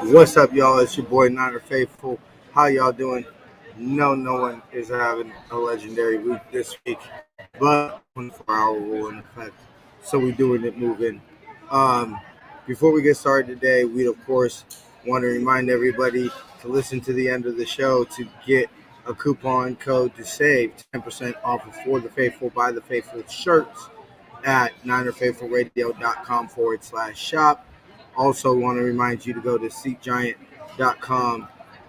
What's up, y'all? It's your boy Niner Faithful. How y'all doing? No one is having a legendary week this week, but 24-hour rule in effect, so we doing it moving. Um, Before we get started today, we of course want to remind everybody to listen to the end of the show to get a coupon code to save 10% off of For the Faithful by the Faithful shirts at ninerfaithfulradio.com/shop. Also, want to remind you to go to SeatGiant.com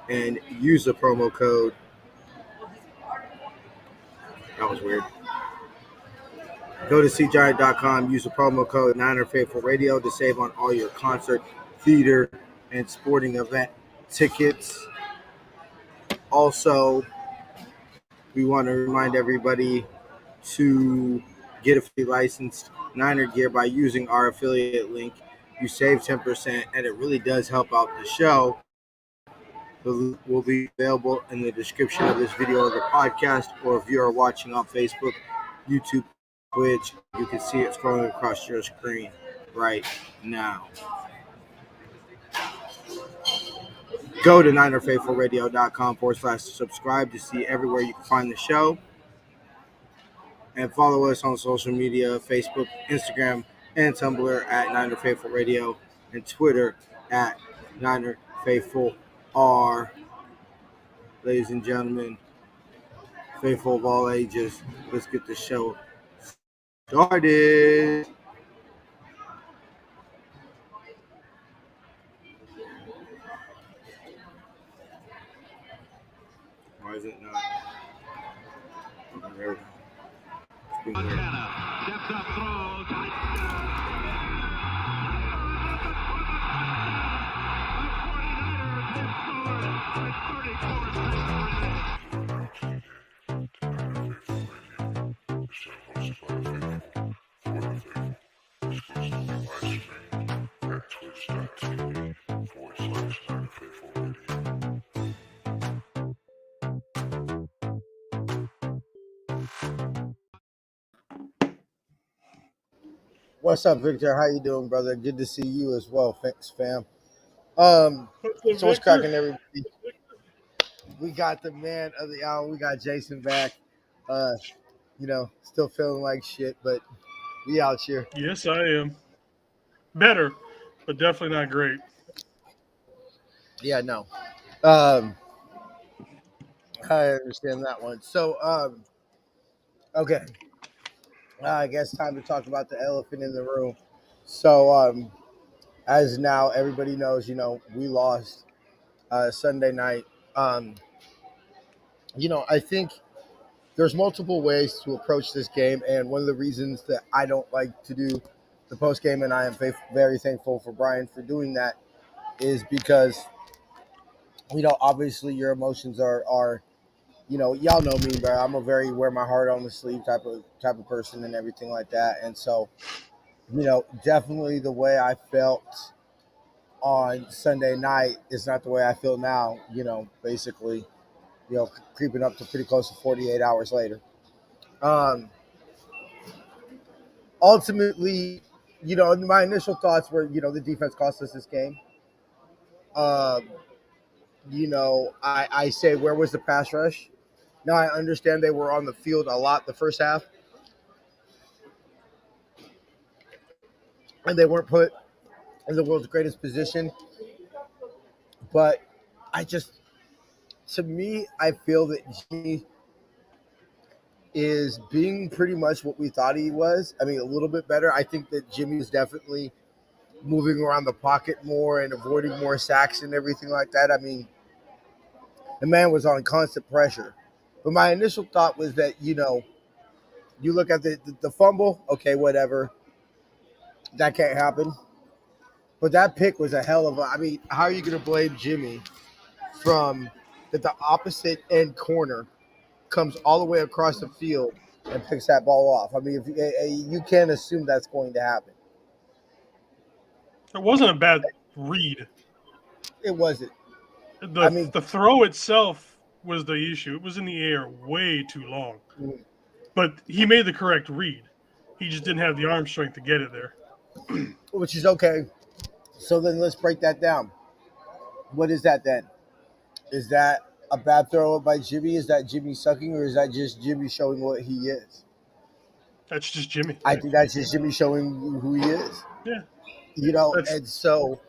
and use the promo code. That was weird. Go to SeatGiant.com, use the promo code NinerFaithfulRadio to save on all your concert, theater, and sporting event tickets. Also, we want to remind everybody to get a free licensed Niner gear by using our affiliate link. You save 10%, and it really does help out the show. The link will be available in the description of this video of the podcast, or if you are watching on Facebook, YouTube, Twitch, you can see it scrolling across your screen right now. Go to NinerFaithfulRadio.com/subscribe to see everywhere you can find the show. And follow us on social media, Facebook, Instagram, and Tumblr at Niner Faithful Radio, and Twitter at Niner Faithful R. Ladies and gentlemen, faithful of all ages, let's get the show started. Why is it not? Okay, there we go. Montana steps up, throws. What's up, Victor? How you doing, brother? Good to see you as well. Thanks, fam. So what's cracking, everybody? We got the man of the hour. We got Jason back. Uh, still feeling like shit, but we out here. Yes, I am. Better, but definitely not great. Yeah, no. Um, I understand that one. So, okay. I guess time to talk about the elephant in the room. So, as now everybody knows, we lost Sunday night. I think there's multiple ways to approach this game, and one of the reasons that I don't like to do the post game, and I am very thankful for Brian for doing that, is because obviously your emotions are y'all know me, but I'm a very wear my heart on the sleeve type of person and everything like that, and so definitely the way I felt on Sunday night is not the way I feel now. Basically, creeping up to pretty close to 48 hours later. Ultimately, my initial thoughts were, the defense cost us this game. I say, where was the pass rush? Now, I understand they were on the field a lot the first half, and they weren't put in the world's greatest position. But I feel that Jimmy is being pretty much what we thought he was. I mean, a little bit better. I think that Jimmy is definitely moving around the pocket more and avoiding more sacks and everything like that. I mean, the man was on constant pressure. But my initial thought was that, you look at the fumble, okay, whatever. That can't happen. But that pick was a hell of a – I mean, how are you going to blame Jimmy from the opposite end corner comes all the way across the field and picks that ball off? I mean, you can't assume that's going to happen. It wasn't a bad read. It wasn't. The throw itself was the issue. It was in the air way too long. But he made the correct read. He just didn't have the arm strength to get it there. which is okay. So then let's break that down. What is that then? Is that a bad throw by Jimmy? Is that Jimmy sucking, or is that just Jimmy showing what he is? That's just Jimmy. I think that's just Jimmy showing who he is. Yeah, that's And so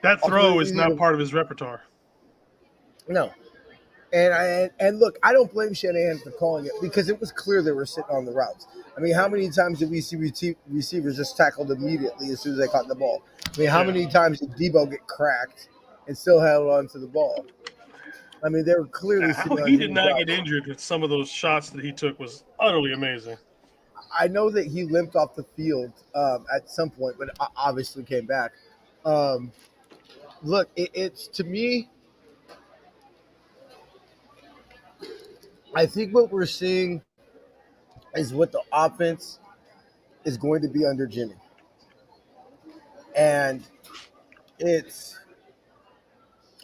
that throw is ultimately, not part of his repertoire. no. And look, I don't blame Shanahan for calling it because it was clear they were sitting on the routes. I mean, how many times did we see receivers just tackled immediately as soon as they caught the ball? I mean, how Yeah. many times did Debo get cracked and still held on to the ball? I mean, they were clearly How sitting on he did Jimmy's not get routes. injured with some of those shots that he took was utterly amazing. I know that he limped off the field at some point, but obviously came back. Um, look, it's to me, I think what we're seeing is what the offense is going to be under Jimmy. And it's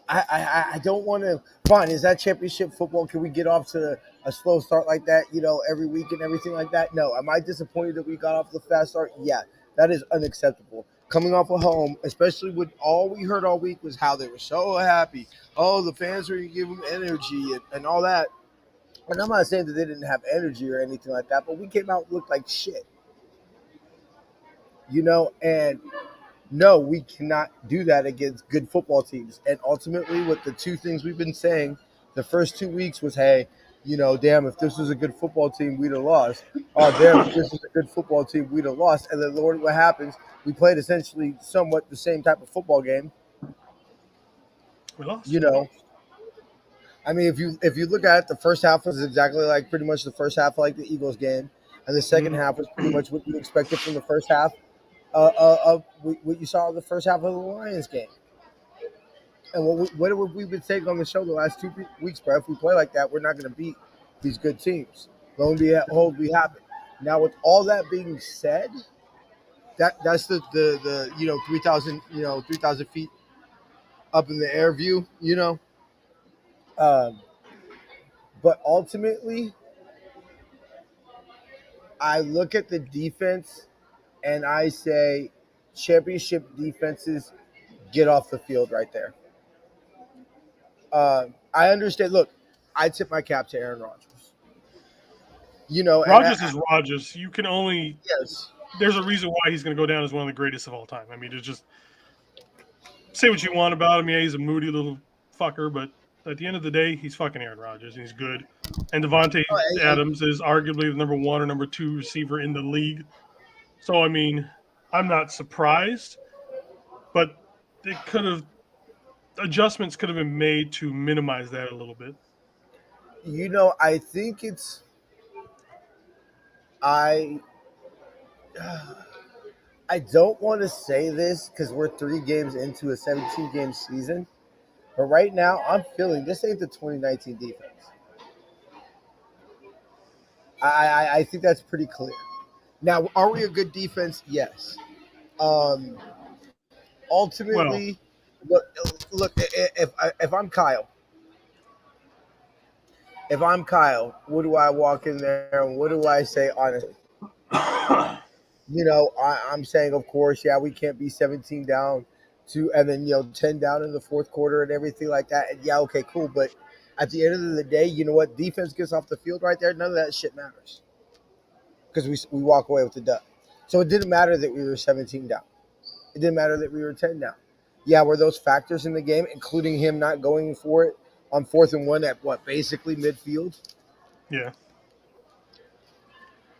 I don't want to. Fine, is that championship football? Can we get off to a slow start like that? Every week and everything like that. No, am I disappointed that we got off the fast start? Yeah, that is unacceptable. Coming off a home, especially with all we heard all week was how they were so happy. Oh, the fans were giving them energy and all that. And I'm not saying that they didn't have energy or anything like that, but we came out and looked like shit. And no, we cannot do that against good football teams. And ultimately, with the two things we've been saying the first 2 weeks was, hey, damn, if this was a good football team, we'd have lost. Oh, damn, if this was a good football team, we'd have lost. And then, Lord, what happens? We played essentially somewhat the same type of football game. We lost. You know, I mean, if you look at it, the first half was exactly like pretty much the first half of like the Eagles game, and the second Mhm. half was pretty much what you expected from the first half of what you saw in the first half of the Lions game. And what have we been saying on the show the last 2 weeks, bro? If we play like that, we're not going to beat these good teams. Lo and behold, we happen. Now, with all that being said, that's the 3,000 feet up in the air view. Um, but ultimately, I look at the defense and I say, championship defenses get off the field right there. I understand. Look, I tip my cap to Aaron Rodgers. And Rogers is Rogers. You can only yes, there's a reason why he's going to go down as one of the greatest of all time. I mean, it's just say what you want about him. Yeah, he's a moody little fucker, but at the end of the day, he's fucking Aaron Rodgers and he's good. And Devontae Adams is arguably the number one or number two receiver in the league. So I mean, I'm not surprised, but it could have adjustments could have been made to minimize that a little bit. I think it's I. I don't want to say this because we're 3 games into a 17-game season, but right now I'm feeling this ain't the 2019 defense. I think that's pretty clear. Now, are we a good defense? Yes. Um, Well, ultimately, look. If I'm Kyle, what do I walk in there and what do I say honestly? I'm saying, of course, yeah, we can't be 17 down and then 10 down in the fourth quarter and everything like that. And yeah, okay, cool. But at the end of the day, you know what? Defense gets off the field right there. None of that shit matters because we walk away with the dub. So it didn't matter that we were 17 down. It didn't matter that we were 10 down. Yeah, were those factors in the game, including him not going for it on 4th and 1 at basically midfield? yeah.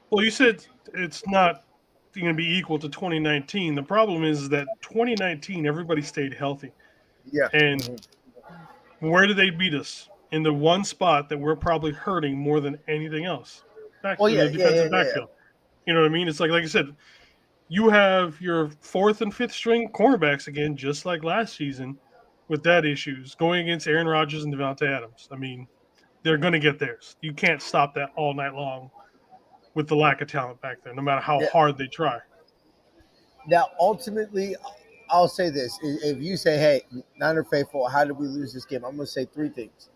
Well, you said it's not going to be equal to 2019. The problem is that 2019 everybody stayed healthy, Yeah. and Mm-hmm. where did they beat us? In the one spot that we're probably hurting more than anything else, back Well, in yeah, the yeah, yeah, defensive yeah. backfield. You know what I mean? It's like I said, you have your fourth and fifth string cornerbacks again, just like last season, with that issues going against Aaron Rodgers and Devontae Adams. I mean, they're going to get theirs. You can't stop that all night long with the lack of talent back there, no matter how Yeah. hard they try. Now, ultimately, I'll say this: if you say, "Hey, Niner faithful, how did we lose this game?" I'm going to say 3 things.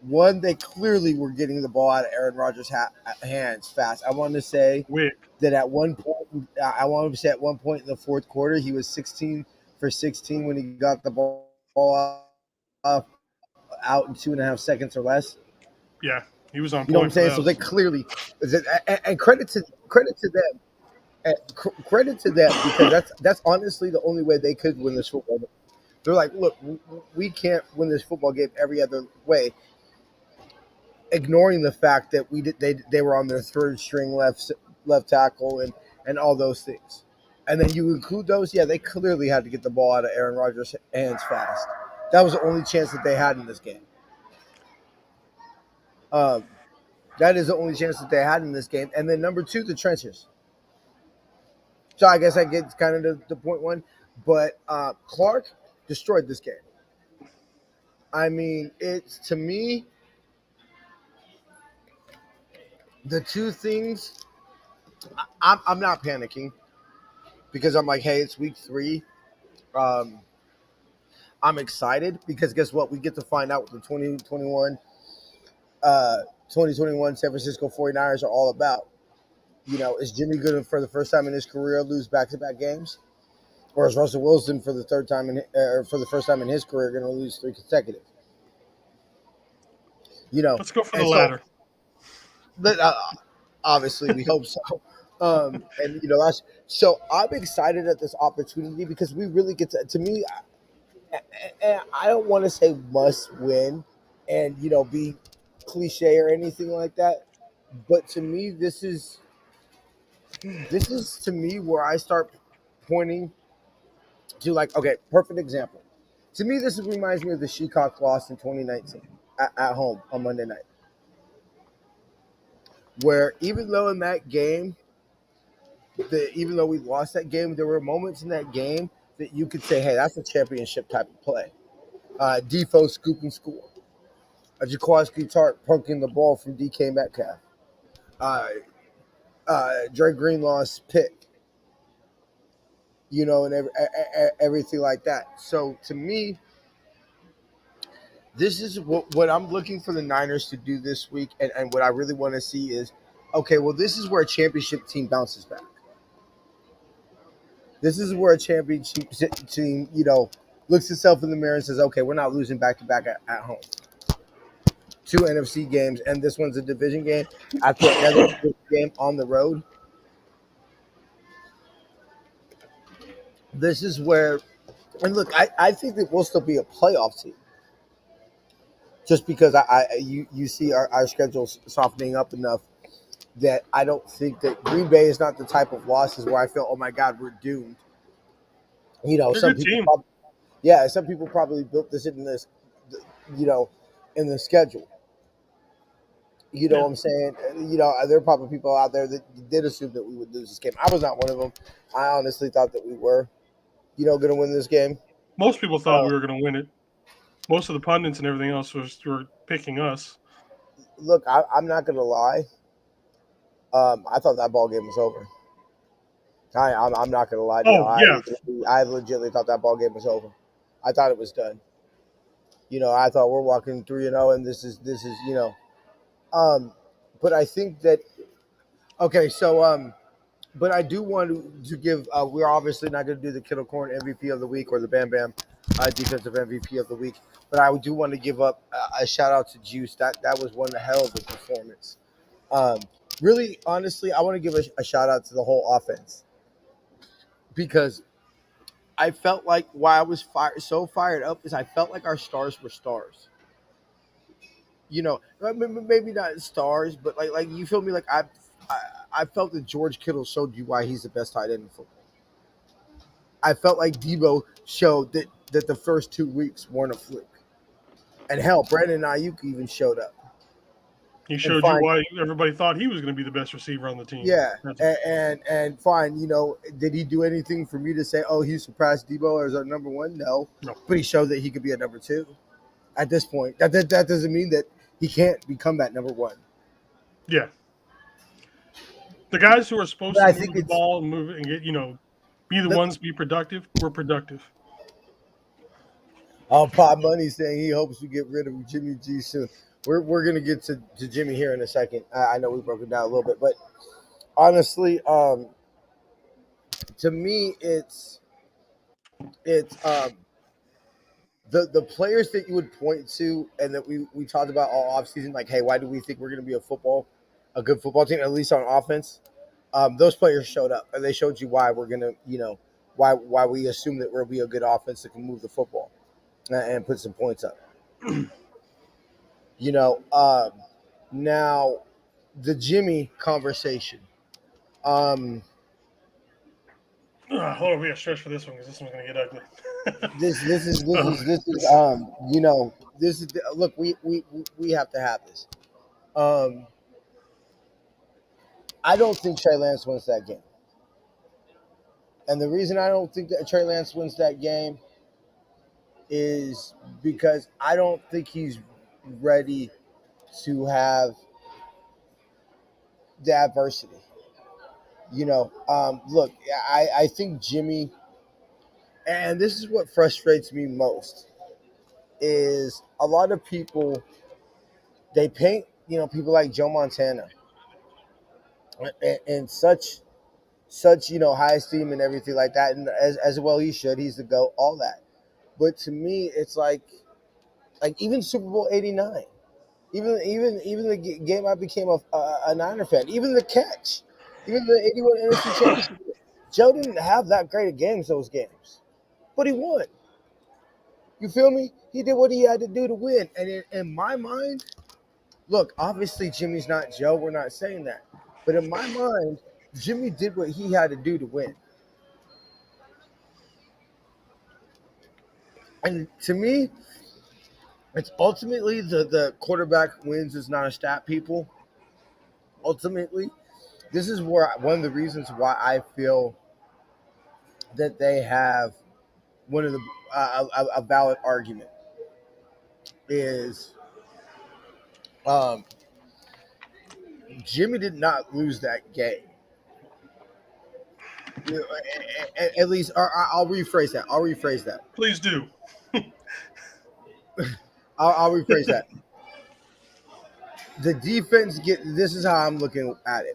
One, they clearly were getting the ball out of Aaron Rodgers' hands fast. I want to say Wick. that at one point, I want to say at one point in the fourth quarter, he was 16 for 16 when he got the ball off out in 2.5 seconds or less. Yeah, he was You on know what I'm point for saying? that. So they clearly, and credit to them, credit to them because that's honestly the only way they could win this football game. They're like, look, we can't win this football game every other way, ignoring the fact that they were on their third string left tackle and all those things. And then you include those, yeah, they clearly had to get the ball out of Aaron Rodgers' hands fast. That was the only chance that they had in this game. Um, that is the only chance that they had in this game. And then number two, the trenches. So I guess I get kind of the point one. But Clark destroyed this game. I mean, it's to me the two things. I'm not panicking because I'm like, hey, it's week 3. Um, I'm excited because guess what? We get to find out what the 2021 San Francisco 49ers are all about. You know, is Jimmy good for the first time in his career lose back-to-back games? Or is Russell Wilson for the for the first time in his career going to lose 3 consecutive? You know, Let's go for the and so latter. but, obviously we hope so. And you know that's so I'm excited at this opportunity because we really get to me. And I don't want to say must win, and you know be cliche or anything like that. But to me, this is to me where I start pointing to like okay, perfect example. To me, this reminds me of the Shecock loss in 2019 at home on Monday night, where even though in that game, even though we lost that game, there were moments in that game that you could say, "Hey, that's a championship type of play." Defoe scoop and score. Jaquaski Tart punking the ball from DK Metcalf. Uh, Dre Greenlaw's pick. You know, and everything like that. So to me, this is what I'm looking for the Niners to do this week, and what I really want to see is, okay, well, this is where a championship team bounces back. This is where a championship team, you know, looks itself in the mirror and says, okay, we're not losing back to back at home. 2 NFC games, and this one's a division game after another game on the road. This is where, and look, I think that we'll still be a playoff team just because you see our schedules softening up enough that I don't think that Green Bay is not the type of losses where I feel, oh my God, we're doomed. You know, They're a some good people, team. some people probably built this in this, you know, in the schedule. You know Yeah. what I'm saying? You know, there are probably people out there that did assume that we would lose this game. I was not one of them. I honestly thought that we were, you know, going to win this game. Most people thought Uh, we were going to win it. Most of the pundits and everything else were picking us. Look, I'm not going to lie. I thought that ball game was over. I'm not going to lie to you. Oh yeah, I legitimately thought that ball game was over. I thought it was done. You know, I thought we're walking 3-0, and this is you know. But I think that okay, so but I do want to give. We're obviously not going to do the Kittle Corn MVP of the week or the Bam Bam defensive MVP of the week, but I do want to give up a shout out to Juice. That was one hell of a performance. Um, really, honestly, I want to give a shout out to the whole offense because I felt like why I was so fired up is I felt like our stars were stars. You know, maybe not stars, but like you feel me? Like I felt that George Kittle showed you why he's the best tight end in football. I felt like Debo showed that the first 2 weeks weren't a fluke. And hell, Brandon Ayuk even showed up. he And showed you fine, why everybody thought he was going to be the best receiver on the team. yeah, and fine. You know, did he do anything for me to say, oh, he surpassed Debo as our number one? No, No. but he showed that he could be a number two. At this point, that doesn't mean that he can't become that number one. Yeah. The guys who are supposed But to I think move the it's ball and move it and get, be the ones to be productive, were productive. Pop Money saying he hopes we get rid of Jimmy G soon. We're gonna get to Jimmy here in a second. I know we broke it down a little bit, but honestly, To me, it's the players that you would point to and that we talked about all offseason, like, hey, why do we think we're going to be a good football team, at least on offense? Those players showed up, and they showed you why we're going to, why we assume that we'll be a good offense that can move the football and put some points up. You know, now the Jimmy conversation. Um, Hold on, we got to stretch for this one because this one's going to get ugly. this is look, we have to have this. Um, I don't think Trey Lance wins that game. And the reason I don't think that Trey Lance wins that game is because I don't think he's ready to have the adversity. Look, I think Jimmy, and this is what frustrates me most, is a lot of people, they paint, people like Joe Montana and such high esteem and everything like that, and as well he should. He's the GOAT, all that. But to me, it's like even Super Bowl '89, even the game I became a Niner fan, even the catch, even the '81 NFC Championship. Joe didn't have that great of games those games, but he won. You feel me? He did what he had to do to win, and in my mind, look, obviously Jimmy's not Joe. We're not saying that, but in my mind, Jimmy did what he had to do to win. And to me, it's ultimately the quarterback wins is not a stat, people. Ultimately, this is where one of the reasons why I feel that they have one of the a valid argument is um, Jimmy did not lose that game. At least, or I'll rephrase that. Please do. I'll rephrase that. The defense this is how I'm looking at it.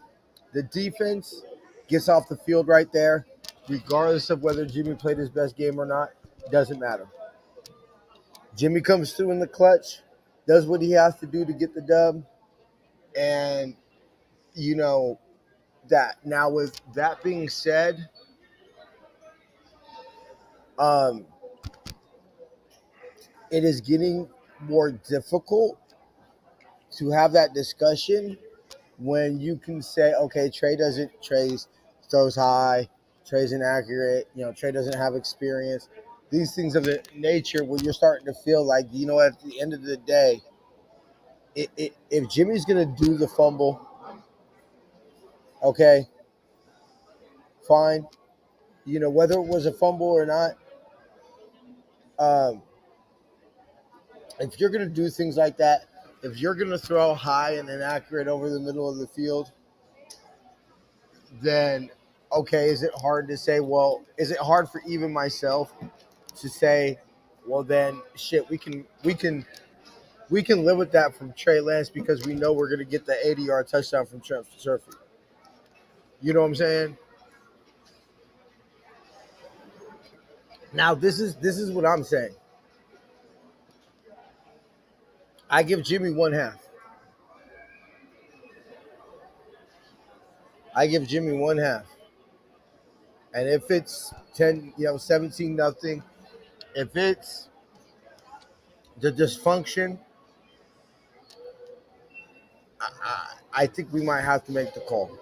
The defense gets off the field right there, regardless of whether Jimmy played his best game or not. Doesn't matter. Jimmy comes through in the clutch, does what he has to do to get the dub, and you know that. Now, with that being said, um, it is getting more difficult to have that discussion when you can say, okay, Trey throws high, Trey's inaccurate, Trey doesn't have experience. These things of the nature where you're starting to feel like, at the end of the day, if Jimmy's gonna do the fumble, okay, fine. Whether it was a fumble or not, um, if you're gonna do things like that, if you're gonna throw high and inaccurate over the middle of the field, then okay, is it hard to say? Well, is it hard for even myself to say, well, then shit, we can live with that from Trey Lance because we know we're gonna get the 80-yard touchdown from Trent Surfey. You know what I'm saying? Now this is what I'm saying. I give Jimmy one half. I give Jimmy one half. And if it's 10, 17 nothing, if it's the dysfunction, I think we might have to make the call.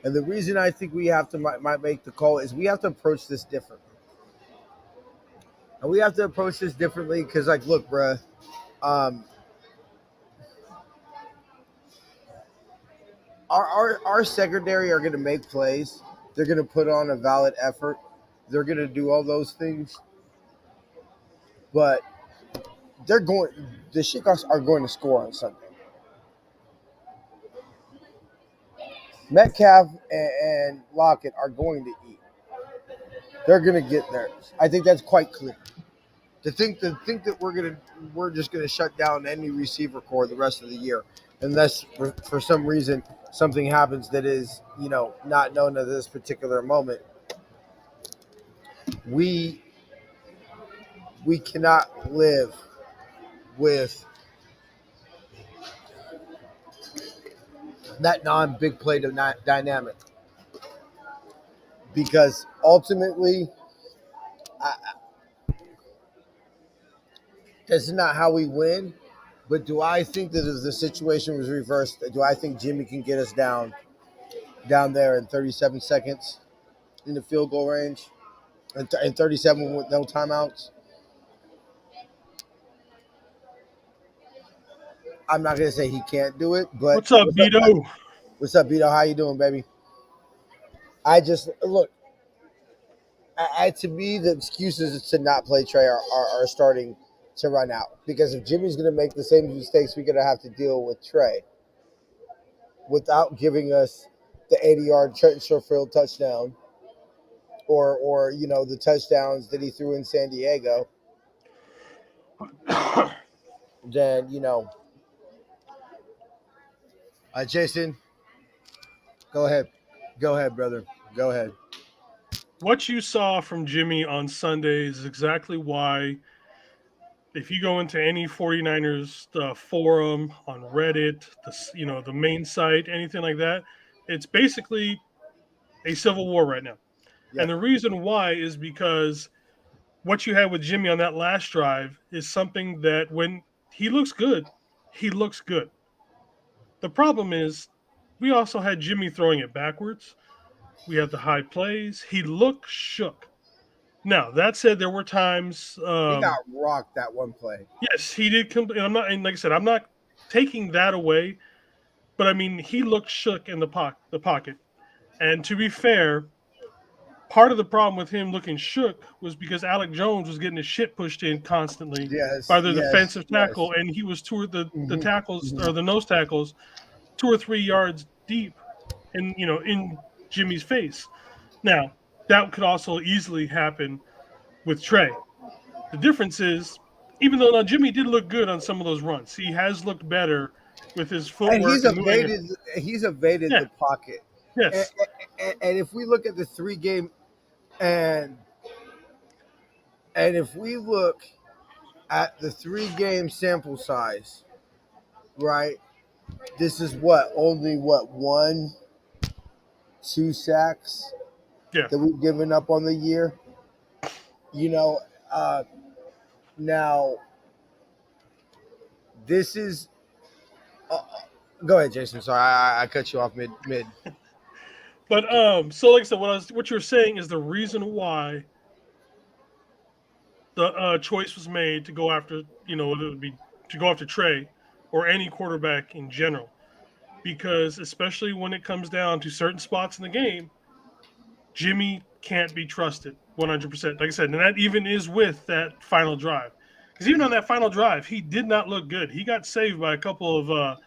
And the reason I think we have to might make the call is we have to approach this differently. And we have to approach this differently because, like, look, bruh, um, our secondary are going to make plays. They're going to put on a valid effort. They're going to do all those things. But the Shitcocks are going to score on Sunday. Metcalf and Lockett are going to eat. They're going to get theirs. I think that's quite clear. To think that we're just gonna shut down any receiver core the rest of the year, unless for some reason something happens that is not known at this particular moment. We we cannot live with that non big play dynamic because ultimately I, this is not how we win. But do I think that if the situation was reversed, do I think Jimmy can get us down there in 37 seconds in the field goal range and 37 with no timeouts? I'm not gonna say he can't do it, but What's up, Beto? what's up, Vito? How you doing, baby? I just look. To me, the excuses to not play Trey are starting to run out because if Jimmy's going to make the same mistakes, we're going to have to deal with Trey without giving us the 80-yard Trenton Sherfield touchdown or the touchdowns that he threw in San Diego. Then Jason, go ahead, brother, go ahead. What you saw from Jimmy on Sunday is exactly why, if you go into any 49ers forum on Reddit, the main site, anything like that, it's basically a civil war right now. Yeah, And the reason why is because what you had with Jimmy on that last drive is something that when he looks good, he looks good. The problem is we also had Jimmy throwing it backwards. We had the high plays. He looked shook. Now that said, there were times. he got rocked that one play. Yes, he did. And I'm not. And like I said, I'm not taking that away. But I mean, he looked shook in the pocket. And to be fair, part of the problem with him looking shook was because Alec Jones was getting his shit pushed in constantly Yes, by the yes, defensive yes. tackle, and he was two of the Hmm. tackles Hmm. or the nose tackles 2 or 3 yards deep in Jimmy's face. Now, that could also easily happen with Trey. The difference is, even though now Jimmy did look good on some of those runs, he has looked better with his And footwork and moving. he's evaded Yeah, the pocket. And, yes, and if we look at the 3 game and if we look at the 3 game sample size, right? This is only one, 2 sacks yeah. that we've given up on the year. You know, uh, now this is. Go ahead, Jason. Sorry, I cut you off mid. But so like I said, what you're saying is the reason why the choice was made to go after, whether it would be to go after Trey or any quarterback in general, because especially when it comes down to certain spots in the game, Jimmy can't be trusted 100%. Like I said, and that even is with that final drive, because even on that final drive, he did not look good. He got saved by a couple of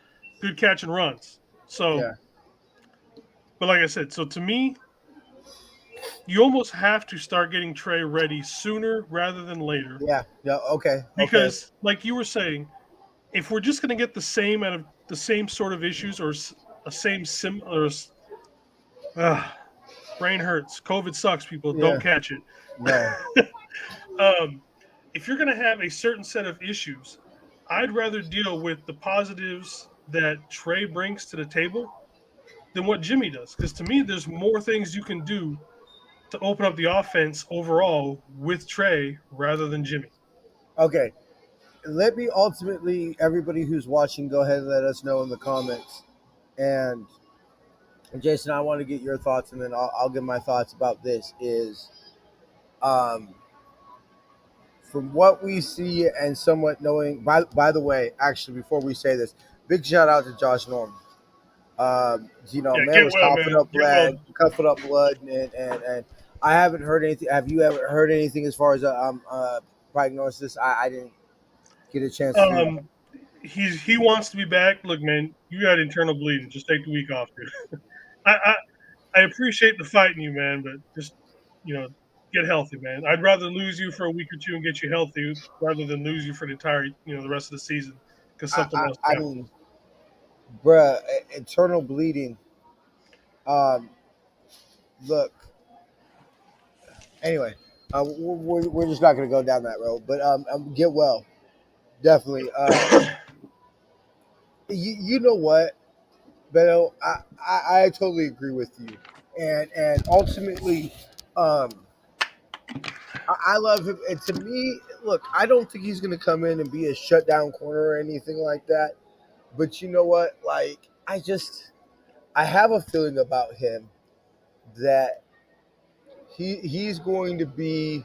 good catch and runs. So, Yeah, but like I said, so to me, you almost have to start getting Trey ready sooner rather than later, yeah, yeah. Okay, okay. because like you were saying, if we're just going to get the same out of the same sort of issues or a same similar, uh, brain hurts. COVID sucks. People don't Yeah, catch it. no. um, if you're going to have a certain set of issues, I'd rather deal with the positives that Trey brings to the table than what Jimmy does. Because to me, there's more things you can do to open up the offense overall with Trey rather than Jimmy. Okay. Let me ultimately, everybody who's watching, go ahead and let us know in the comments. And Jason, I want to get your thoughts, and then I'll give my thoughts about this. Is um, from what we see and somewhat knowing. By the way, actually, before we say this, big shout out to Josh Norman. Yeah, Man get was well, man. Get well. coughing up blood, and I haven't heard anything. Have you ever heard anything as far as a prognosis? I didn't get a chance to do that. Um, he wants to be back. Look, man, you got internal bleeding. Just take the week off, dude. I appreciate the fight in you, man, but just you know, get healthy, man. I'd rather lose you for a week or two and get you healthy rather than lose you for the entire the rest of the season because something else I happens. mean, bruh, internal bleeding. Um, look, anyway, we're just not going to go down that road. But get well, definitely. You know what, Beto? I totally agree with you, and ultimately, um, I love him. And to me, look, I don't think he's going to come in and be a shutdown corner or anything like that. But you know what? Like, I have a feeling about him that he's going to be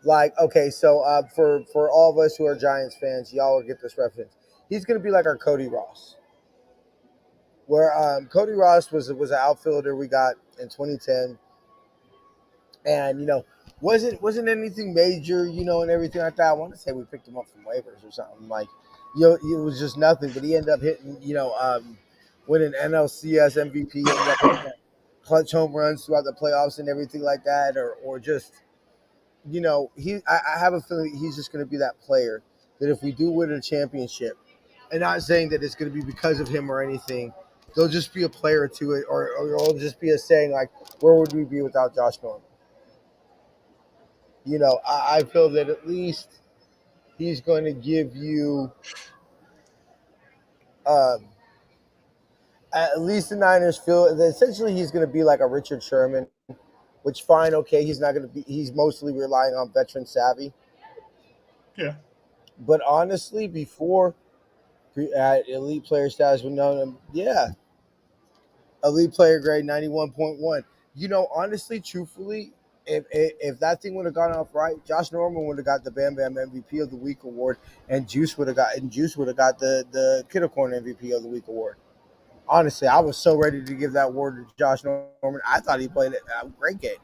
like, okay, so for all of us who are Giants fans, y'all will get this reference. He's going to be like our Cody Ross, where Cody Ross was an outfielder we got in 2010, and wasn't anything major, and everything like that. I want to say we picked him up from waivers or something like, it was just nothing, but he ended up hitting, winning NLCS MVP, ended up hitting clutch home runs throughout the playoffs and everything like that, or just I have a feeling he's just going to be that player that if we do win a championship, and not saying that it's going to be because of him or anything, there'll just be a player to it, or it'll just be a saying like, where would we be without Josh Norman? I feel that at least he's going to give you, um, at least the Niners feel that essentially he's going to be like a Richard Sherman, which fine, okay, he's not going to be, he's mostly relying on veteran savvy. Yeah. But honestly, before at elite player status, we know him, yeah, elite player grade 91.1. Honestly, truthfully, if that thing would have gone off right, Josh Norman would have got the Bam Bam MVP of the Week award, and Juice would have got the Kiddo Corn MVP of the Week award. Honestly, I was so ready to give that award to Josh Norman. I thought he played a great game.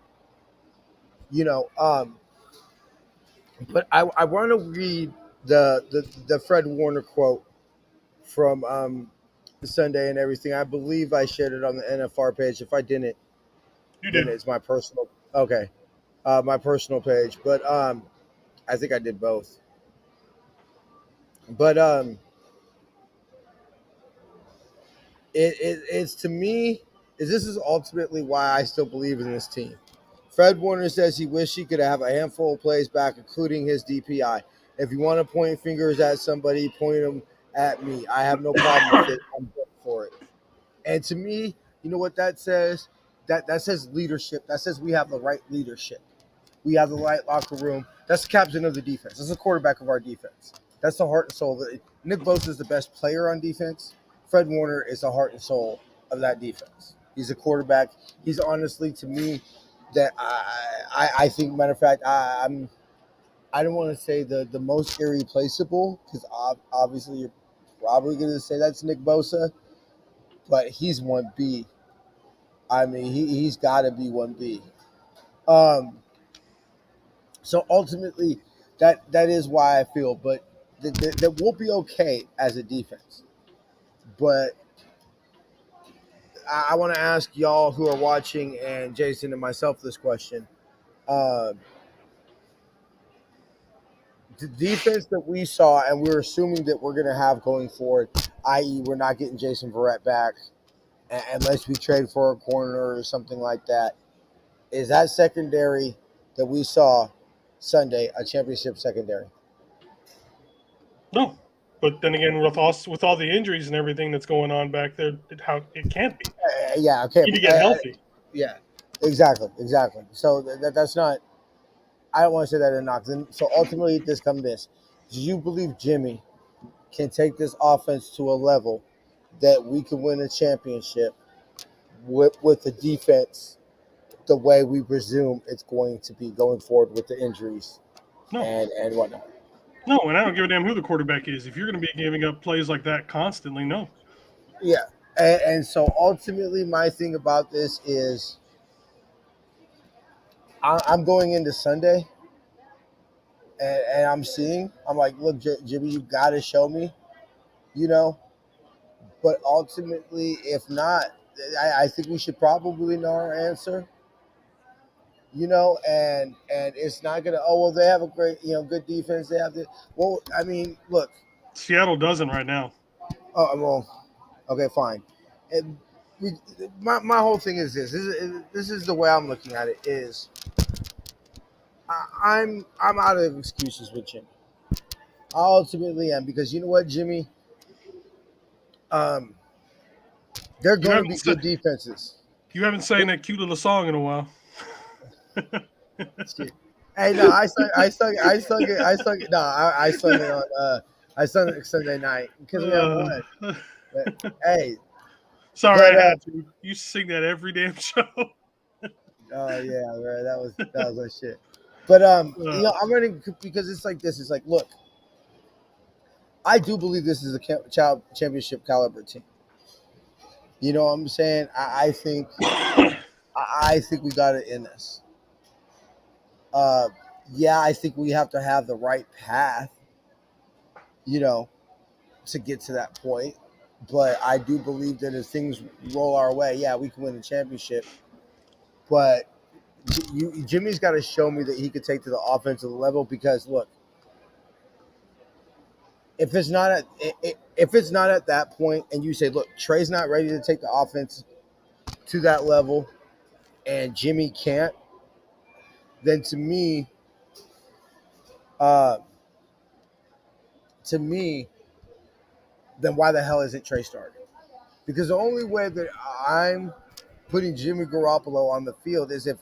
You know, um, but I want to read the Fred Warner quote from Sunday and everything. I believe I shared it on the NFR page. If I didn't, You then did. it's my personal. Okay, my personal page. But I think I did both. But it's to me is this is ultimately why I still believe in this team. Fred Warner says he wished he could have a handful of plays back, including his DPI. If you want to point fingers at somebody, point them at me. I have no problem with it. I'm good for it. And to me, you know what that says? That says leadership. That says we have the right leadership. We have the right locker room. That's the captain of the defense. That's the quarterback of our defense. That's the heart and soul. Nick Bosa is the best player on defense. Fred Warner is the heart and soul of that defense. He's a quarterback. He's honestly, to me, that I think. Matter of fact, I don't want to say the most irreplaceable because obviously you're probably going to say that's Nick Bosa, but he's 1B. I mean, he's got to be 1B. Um, so ultimately, that is why I feel, but that we'll be okay as a defense. But I want to ask y'all who are watching and Jason and myself this question: uh, the defense that we saw, and we're assuming that we're going to have going forward, i.e., we're not getting Jason Verrett back unless we trade for a corner or something like that. Is that secondary that we saw Sunday a championship secondary? No. But then again, with all the injuries and everything that's going on back there, how it can't be. Yeah, okay. You need to get healthy. Yeah, exactly. So that's not. I don't want to say that in knock. So ultimately, this comes this: do you believe Jimmy can take this offense to a level that we can win a championship with the defense the way we presume it's going to be going forward with the injuries No. and whatnot? No, and I don't give a damn who the quarterback is. If you're going to be giving up plays like that constantly, no. Yeah, and so ultimately, my thing about this is I'm going into Sunday and I'm seeing, I'm like, look, Jimmy, you got to show me, you know. But ultimately, if not, I think we should probably know our answer, and it's not gonna. Oh well, they have a great, good defense. They have the. Well, I mean, look. Seattle doesn't right now. Well, Okay, fine. And we, my whole thing is this. This is the way I'm looking at it. Is I'm out of excuses with Jimmy. I ultimately am because you know what, Jimmy. Um, they're You going to haven't be sa- good defenses. you haven't sang that cute little song in a while. Shit. Hey, no, I sung it. No, I sung it on. I sung it Sunday night because we had Uh, one. But hey, sorry, but I had to. You used to sing that every damn show. oh yeah, man, that was my shit. But Uh, I'm running because it's like this. It's like, look, I do believe this is a child championship caliber team. You know what I'm saying? I think we got it in us. Uh, yeah, I think we have to have the right path. You know, to get to that point. But I do believe that if things roll our way, yeah, we can win the championship. But Jimmy's got to show me that he could take to the offensive level because look, if it's not at that point, and you say, look, Trey's not ready to take the offense to that level, and Jimmy can't, then uh, to me, then why the hell isn't Trey starting? Because the only way that I'm putting Jimmy Garoppolo on the field is if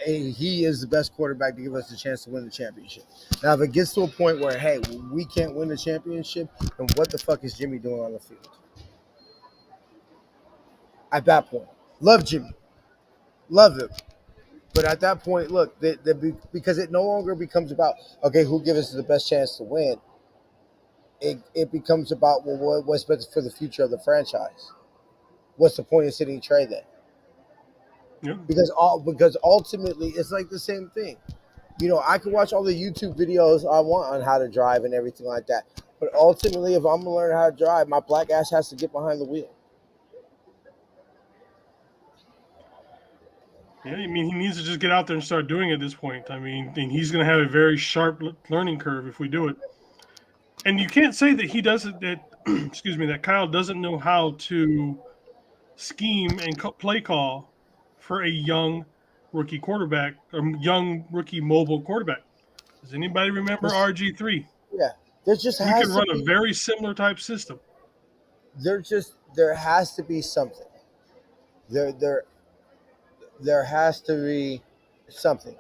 he is the best quarterback to give us a chance to win the championship. Now, if it gets to a point where, hey, we can't win the championship, then what the fuck is Jimmy doing on the field? At that point, love Jimmy, love him, but at that point, look, because it no longer becomes about okay, who gives us the best chance to win. It becomes about well, what's best for the future of the franchise. What's the point of sitting Trey then? yeah. Because ultimately, it's like the same thing. I can watch all the YouTube videos I want on how to drive and everything like that. But ultimately, if I'm gonna learn how to drive, my black ass has to get behind the wheel. Yeah, I mean, he needs to just get out there and start doing it at this point. I mean, and he's going to have a very sharp learning curve if we do it. And you can't say that he doesn't, that, excuse me, that Kyle doesn't know how to scheme and play call for a young rookie quarterback or young rookie mobile quarterback. Does anybody remember Just RG3? yeah, there just We could has to run a be very similar type system. there has to be something. There there there has to be something.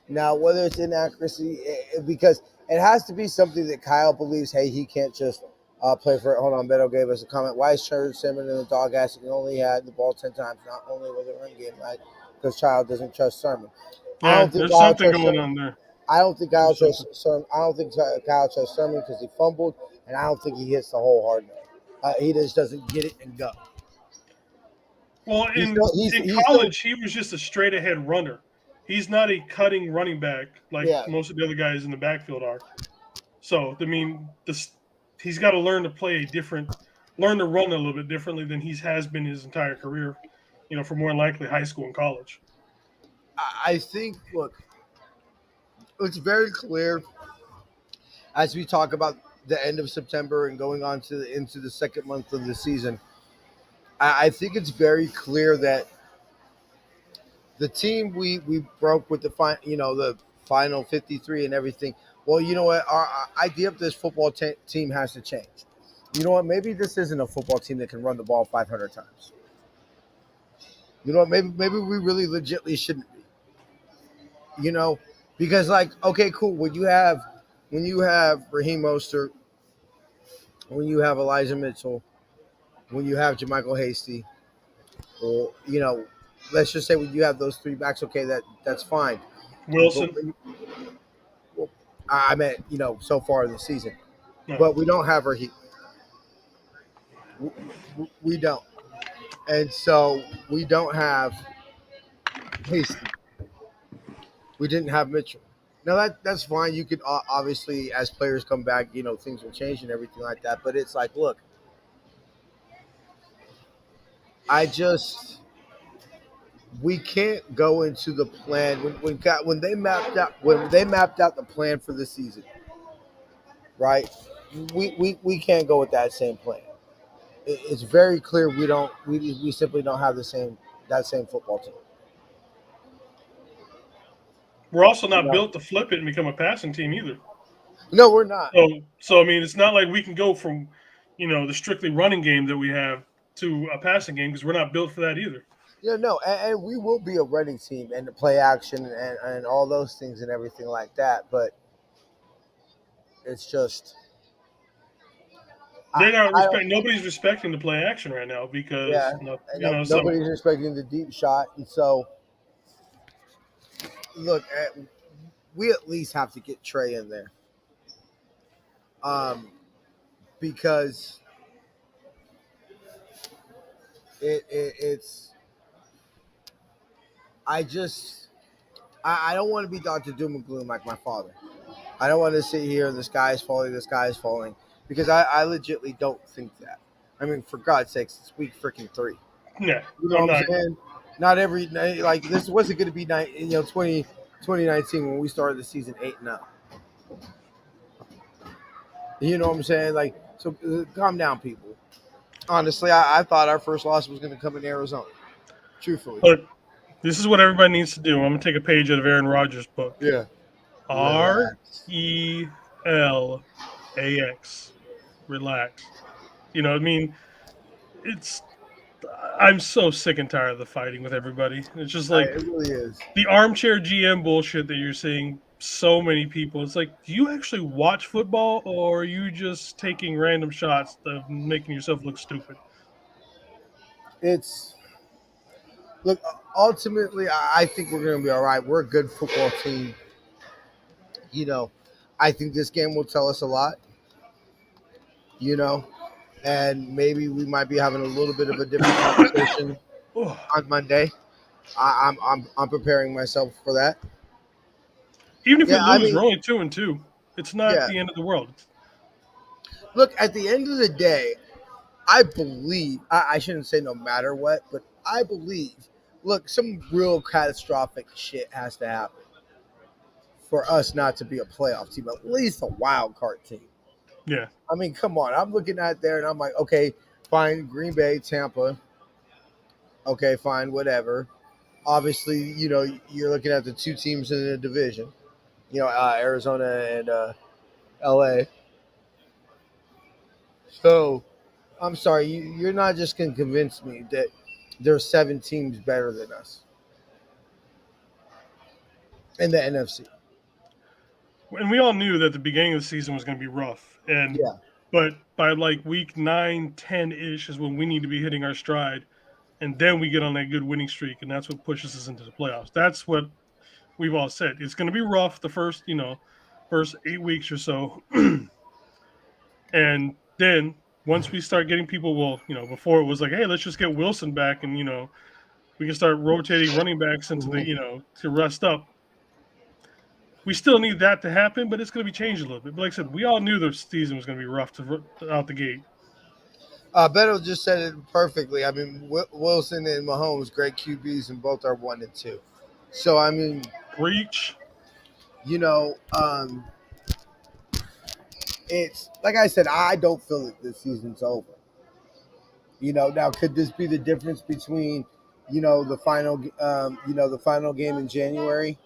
Now, whether it's inaccuracy, because it has to be something that Kyle believes. Hey, he can't just play for it. Hold on, Beto gave us a comment. Why is Sherrod Simmons in the dog ass? He only had the ball 10 times. Not only was it run game, right? Because Child doesn't trust Sermon. I Yeah, don't think there's Kyle something trusts going Sermon. on there. I don't think Kyle There's trusts something. Sermon. I don't think Kyle trusts Sermon because he fumbled, and I don't think he hits the whole hard note. He just doesn't get it and go. Well, He's still in he's still college, he was just a straight ahead runner. He's not a cutting running back like yeah. most of the other guys in the backfield are. So, I mean, he's got to learn to play learn to run a little bit differently than he has been his entire career, for more than likely high school and college. I think look, it's very clear as we talk about the end of September and going on to into the second month of the season. I think it's very clear that the team we broke with the final 53 and everything. Well, you know what? Our idea of this football team has to change. You know what? Maybe this isn't a football team that can run the ball 500 times. You know what? Maybe we really legitly shouldn't be. Because like, okay, cool. When you have Raheem Mostert, when you have Elijah Mitchell, when you have Jermichael Hasty, or let's just say when you have those three backs, okay, that's fine. But Wilson, well, I meant so far in the season, no. but we don't have Raheem. We don't, and so we don't have Hasty. We didn't have Mitchell. Now that's fine. You could obviously, as players come back, things will change and everything like that. But it's like, look, I just we can't go into the plan when they mapped out the plan for the season, right? we can't go with that same plan. It's very clear we simply don't have that same football team. We're also You not know? built to flip it and become a passing team either. No, we're not. So I mean, it's not like we can go from, the strictly running game that we have to a passing game because we're not built for that either. Yeah, no, and we will be a running team and the play action and all those things and everything like that. But it's just I, They're not I don't. respect. Nobody's respecting the play action right now Yeah, because and no, so nobody's expecting the deep shot, and so look, we at least have to get Trey in there, um, because it's I just I don't want to be Doctor Doom and Gloom like my father. I don't want to sit here. The sky is falling, because I legitly don't think that. I mean, for God's sakes, it's week freaking 3. yeah, You know I'm what I'm not. saying? Not every night like this wasn't going to be 2019 when we started the season 8-0. You know what I'm saying? Like, so calm down, people. Honestly, I thought our first loss was going to come in Arizona. Truthfully, Look, this is what everybody needs to do. I'm gonna take a page out of Aaron Rodgers' book. yeah. Relax. RELAX. Relax. I mean, it's. I'm so sick and tired of the fighting with everybody. It's just like It really is. the armchair GM bullshit that you're seeing so many people. It's like, do you actually watch football or are you just taking random shots of making yourself look stupid? It's look. Ultimately, I think we're going to be all right. We're a good football team. You know, I think this game will tell us a lot. You know, and maybe we might be having a little bit of a different conversation Oh, on Monday. I'm preparing myself for that. even if we Yeah, I lose, we're mean, only 2-2. It's not yeah. the end of the world. Look, at the end of the day, I believe I shouldn't say no matter what, but I believe. Look, some real catastrophic shit has to happen for us not to be a playoff team, at least a wild card team. Yeah. I mean, come on. I'm looking at there and I'm like, okay, fine, Green Bay, Tampa. Okay, fine, whatever. Obviously, you're looking at the two teams in the division. Arizona and LA. So I'm sorry, you're not just going to convince me that there's 7 teams better than us in the NFC. And we all knew that the beginning of the season was going to be rough. Yeah, But by like week 9, 10 ish is when we need to be hitting our stride. And then we get on that good winning streak. And that's what pushes us into the playoffs. That's what we've all said. It's going to be rough the first 8 weeks or so. And then once we start getting people, well, before it was like, hey, let's just get Wilson back and, we can start rotating running backs into the, hmm to rest up. We still need that to happen, but it's going to be changed a little bit. But like I said, we all knew the season was going to be rough out the gate. Beto just said it perfectly. I mean, Wilson and Mahomes, great QBs, and both are 1 and 2. So I mean, Reach. you know, it's like I said, I don't feel that this season's over. Now could this be the difference between, the final game in January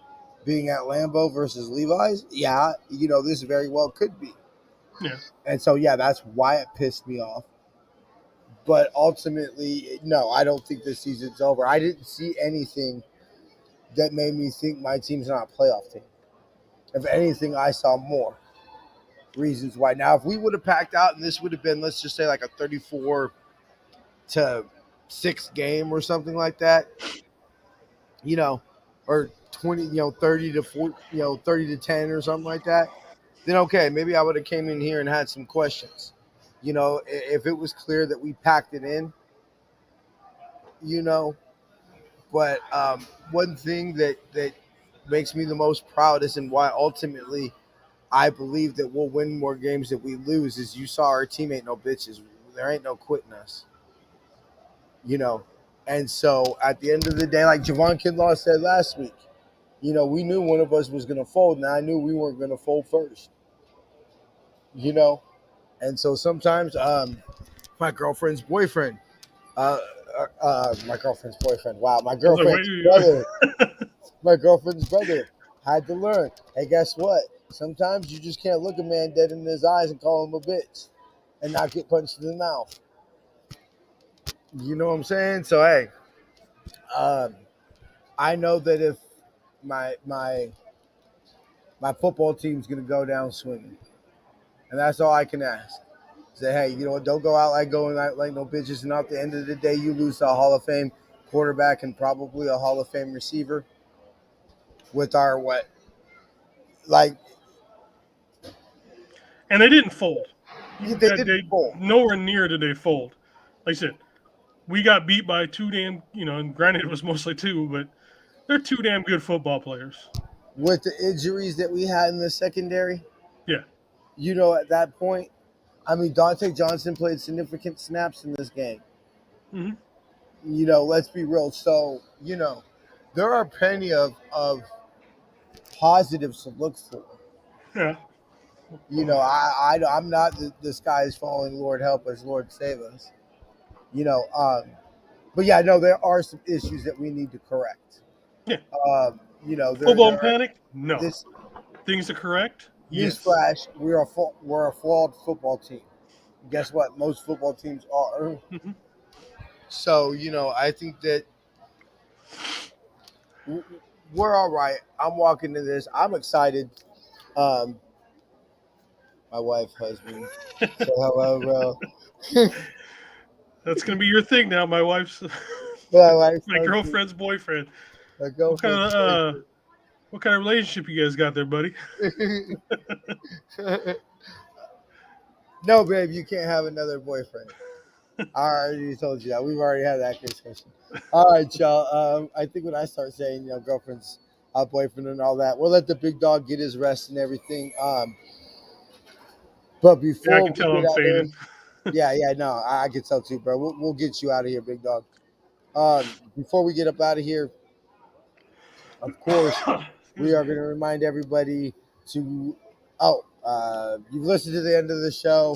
being at Lambeau versus Levi's? Yeah, this very well could be. Yeah. And so, yeah, that's why it pissed me off. But ultimately, no, I don't think this season's over. I didn't see anything that made me think my team's not a playoff team. If anything, I saw more reasons why. Now, if we would have packed out and this would have been, let's just say, like a 34-6 game or something like that, or 20, 30 to 4, 30-10 or something like that, then okay, maybe I would have came in here and had some questions. If it was clear that we packed it in, you know, but one thing that makes me the most proudest and why ultimately I believe that we'll win more games that we lose is you saw our team ain't no bitches. There ain't no quitting us, you know. And so at the end of the day, like Javon Kinlaw said last week, we knew one of us was going to fold, and I knew we weren't going to fold first, you know. And so sometimes my girlfriend's boyfriend, uh, my girlfriend's boyfriend. Wow, I was like, wait, my girlfriend's brother had to learn. Hey, guess what? Sometimes you just can't look a man dead in his eyes and call him a bitch, and not get punched in the mouth. You know what I'm saying? So hey, um, I know that if my my my football team's gonna go down swinging, and that's all I can ask. Say, hey, you know what? Don't go out like going out like no bitches, and at the end of the day, you lose to a Hall of Fame quarterback and probably a Hall of Fame receiver with our what? Like and they didn't fold. they didn't They bowl. nowhere near did they fold. Like I said, we got beat by two damn, and granted it was mostly two, but they're two damn good football players. With the injuries that we had in the secondary, Yeah. at that point, I mean, Dante Johnson played significant snaps in this game. Hmm. Let's be real. So, there are plenty of positives to look for. Yeah. I'm not the sky is falling, Lord help us, Lord save us. You know, but yeah, no, there are some issues that we need to correct. Yeah. There Full-blown are panic? No. this Things to correct? Yes. newsflash: we're a flawed football team. Guess what? Most football teams are. Hmm. So I think that we're all right. I'm walking to this. I'm excited. Um, my wife, husband, say hello, bro. That's gonna be your thing now. My wife's, My wife, my husband, girlfriend's boyfriend. my What kind girlfriend's of uh, what kind of relationship you guys got there, buddy? boyfriend. No, babe, you can't have another boyfriend. I already told you that. We've already had that discussion. All right, y'all. I think when I start saying, girlfriends, boyfriend, and all that, we'll let the big dog get his rest and everything. But Yeah, I before can we tell get I'm out of here, fading. yeah, no, I can tell too, bro. We'll get you out of here, big dog. Before we get up out of here, of course, we Excuse are me. going to remind everybody to. Oh, you've listened to the end of the show.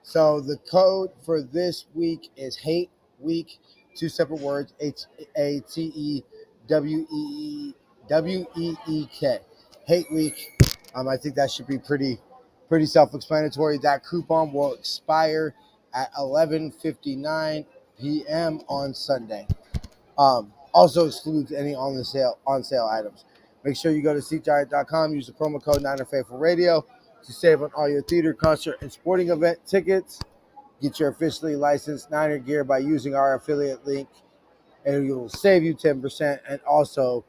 So the code for this week is Hate Week. Two separate words: HATEWEEWEEK. Hate Week. I think that should be pretty self-explanatory. That coupon will expire at 11:59 p.m. on Sunday. Also excludes any on sale items. Make sure you go to SeatGiant.com, use the promo code NinerFaithfulRadio to save on all your theater, concert, and sporting event tickets. Get your officially licensed Niner gear by using our affiliate link, and it will save you 10% and also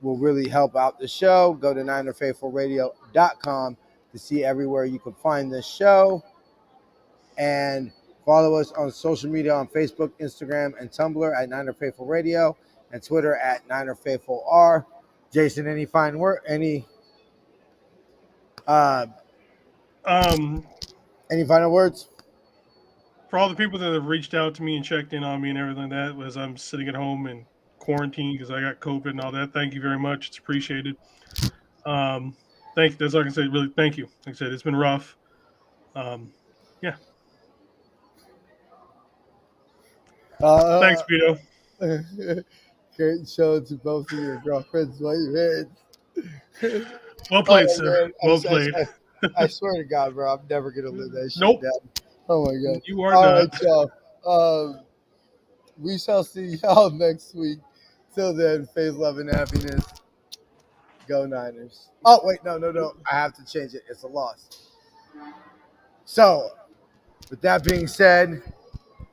will really help out the show. Go to NinerFaithfulRadio.com to see everywhere you can find this show. And follow us on social media on Facebook, Instagram, and Tumblr at Niner Faithful Radio and Twitter at Niner Faithful R. Jason, any uh, Um, any final words? for all the people that have reached out to me and checked in on me and everything like that, as I'm sitting at home in quarantine because I got COVID and all that, thank you very much. It's appreciated. That's all I can say. Really, thank you. Like I said, it's been rough. Um, yeah. Thanks, Uh, Vito. Great show to both of your girlfriends while you're in. Well played, Oh sir. man, Well played. I swear to God, bro, I'm never gonna live that shit Nope, down. Oh my God. you are All right, not. y'all. We shall see y'all next week. Till then, faith, love, and happiness. Go Niners. Oh wait, no. I have to change it. It's a loss. So, with that being said,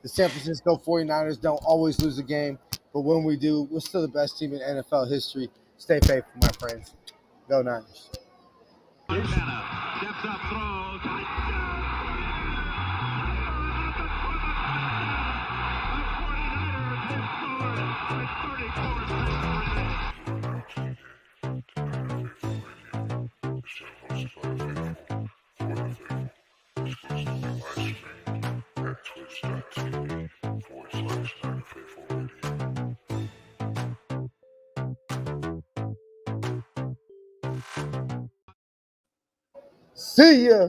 the San Francisco 49ers don't always lose a game, but when we do, we're still the best team in NFL history. Stay faithful, my friends. Go Niners. Montana steps up, throws. See ya.